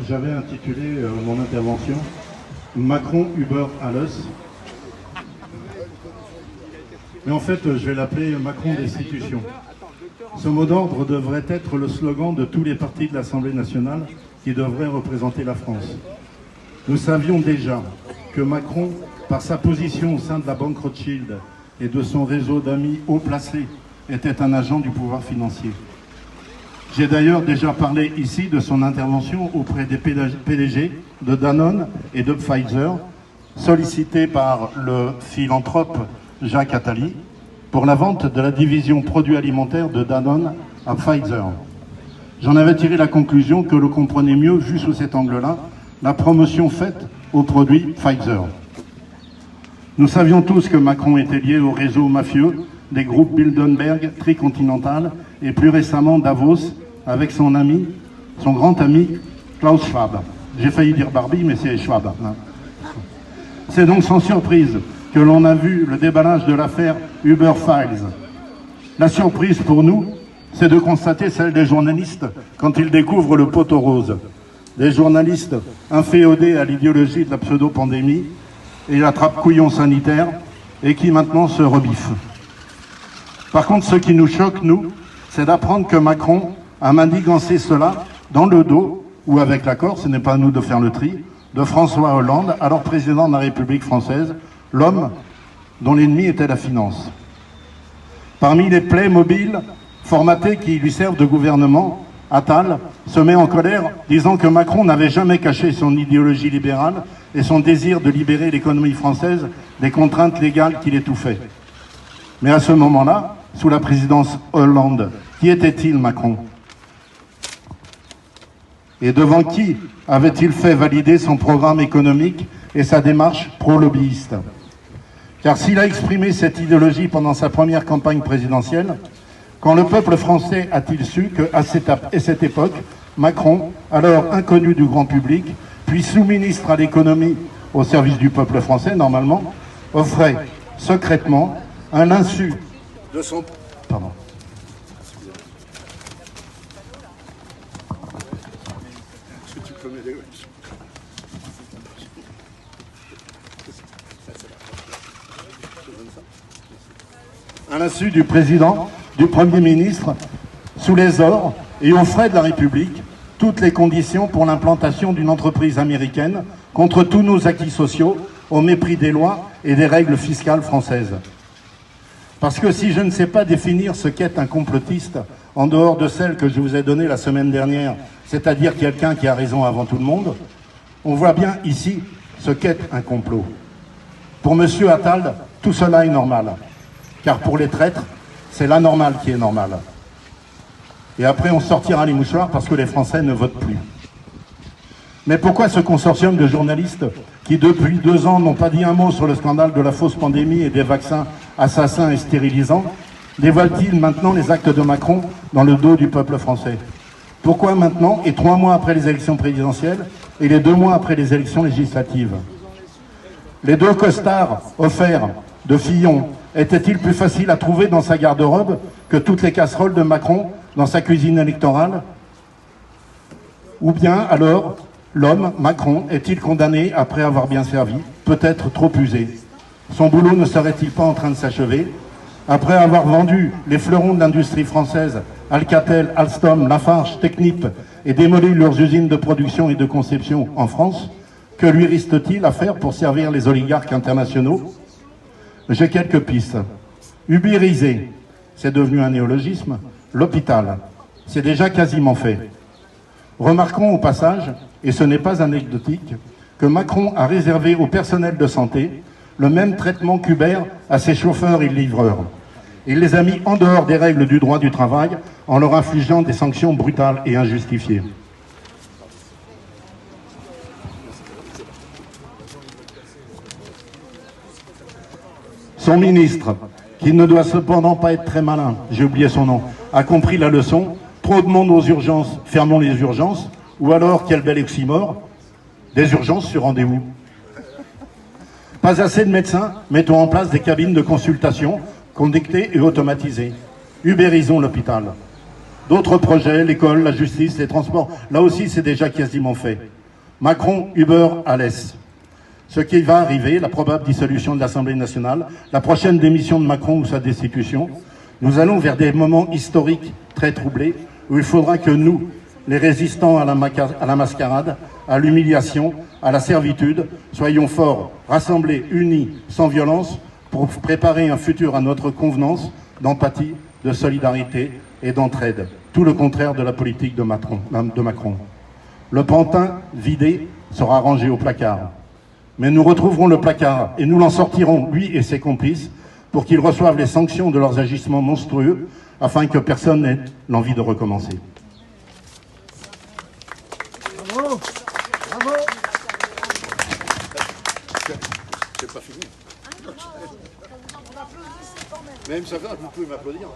J'avais intitulé mon intervention Macron, Uber, alles. Mais en fait, je vais l'appeler Macron destitution. Ce mot d'ordre devrait être le slogan de tous les partis de l'Assemblée nationale qui devraient représenter la France. Nous savions déjà que Macron, par sa position au sein de la banque Rothschild et de son réseau d'amis haut placés, était un agent du pouvoir financier. J'ai d'ailleurs déjà parlé ici de son intervention auprès des PDG de Danone et de Pfizer, sollicité par le philanthrope Jacques Attali pour la vente de la division produits alimentaires de Danone à Pfizer. J'en avais tiré la conclusion que l'on comprenait mieux, vu sous cet angle-là, la promotion faite aux produits Pfizer. Nous savions tous que Macron était lié au réseau mafieux des groupes Bilderberg, Tricontinental et plus récemment Davos, avec son grand ami Klaus Schwab. J'ai failli dire Barbie, mais c'est Schwab. C'est donc sans surprise que l'on a vu le déballage de l'affaire Uber Files. La surprise pour nous, c'est de constater celle des journalistes quand ils découvrent le poteau rose. Des journalistes inféodés à l'idéologie de la pseudo-pandémie et la trappe-couillon sanitaire et qui maintenant se rebiffent. Par contre, ce qui nous choque, nous, c'est d'apprendre que Macron a manigancé cela dans le dos, ou avec l'accord, ce n'est pas à nous de faire le tri, de François Hollande, alors président de la République française, l'homme dont l'ennemi était la finance. Parmi les plaies mobiles formatés qui lui servent de gouvernement, Attal se met en colère, disant que Macron n'avait jamais caché son idéologie libérale et son désir de libérer l'économie française des contraintes légales qui l'étouffaient. Mais à ce moment-là, sous la présidence Hollande, qui était-il Macron? Et devant qui avait-il fait valider son programme économique et sa démarche pro-lobbyiste? Car s'il a exprimé cette idéologie pendant sa première campagne présidentielle, quand le peuple français a-t-il su qu'à cette époque, Macron, alors inconnu du grand public, puis sous-ministre à l'économie au service du peuple français, normalement, offrait secrètement, à l'insu de son... Pardon. À l'insu du président, du Premier ministre, sous les ors et aux frais de la République, toutes les conditions pour l'implantation d'une entreprise américaine contre tous nos acquis sociaux, au mépris des lois et des règles fiscales françaises. Parce que si je ne sais pas définir ce qu'est un complotiste, en dehors de celle que je vous ai donnée la semaine dernière, c'est-à-dire quelqu'un qui a raison avant tout le monde, on voit bien ici ce qu'est un complot. Pour M. Attal, tout cela est normal. Car pour les traîtres, c'est l'anormal qui est normal. Et après, on sortira les mouchoirs parce que les Français ne votent plus. Mais pourquoi ce consortium de journalistes qui, depuis 2 ans, n'ont pas dit un mot sur le scandale de la fausse pandémie et des vaccins assassins et stérilisants, dévoile-t-il maintenant les actes de Macron dans le dos du peuple français? Pourquoi maintenant, et 3 mois après les élections présidentielles, et les 2 mois après les élections législatives? Les 2 costards offerts de Fillon était-il plus facile à trouver dans sa garde-robe que toutes les casseroles de Macron dans sa cuisine électorale? Ou bien alors, l'homme, Macron, est-il condamné après avoir bien servi, peut-être trop usé? Son boulot ne serait-il pas en train de s'achever? Après avoir vendu les fleurons de l'industrie française, Alcatel, Alstom, Lafarge, Technip, et démoli leurs usines de production et de conception en France, que lui reste-t-il à faire pour servir les oligarques internationaux? J'ai quelques pistes. Ubériser, c'est devenu un néologisme. L'hôpital, c'est déjà quasiment fait. Remarquons au passage, et ce n'est pas anecdotique, que Macron a réservé au personnel de santé le même traitement qu'Uber à ses chauffeurs et livreurs. Il les a mis en dehors des règles du droit du travail en leur infligeant des sanctions brutales et injustifiées. Son ministre, qui ne doit cependant pas être très malin, j'ai oublié son nom, a compris la leçon. Trop de monde aux urgences, fermons les urgences. Ou alors, quel bel oxymore, des urgences sur rendez-vous. Pas assez de médecins, mettons en place des cabines de consultation, conductées et automatisées. Ubérisons l'hôpital. D'autres projets, l'école, la justice, les transports, là aussi c'est déjà quasiment fait. Macron, Uber, Alès. Ce qui va arriver, la probable dissolution de l'Assemblée nationale, la prochaine démission de Macron ou sa destitution, nous allons vers des moments historiques très troublés où il faudra que nous, les résistants à la mascarade, à l'humiliation, à la servitude, soyons forts, rassemblés, unis, sans violence, pour préparer un futur à notre convenance, d'empathie, de solidarité et d'entraide. Tout le contraire de la politique de Macron. Le pantin vidé sera rangé au placard. Mais nous retrouverons le placard et nous l'en sortirons, lui et ses complices, pour qu'ils reçoivent les sanctions de leurs agissements monstrueux, afin que personne n'ait l'envie de recommencer. Bravo. Bravo. C'est pas fini. Même ça va, vous pouvez m'applaudir.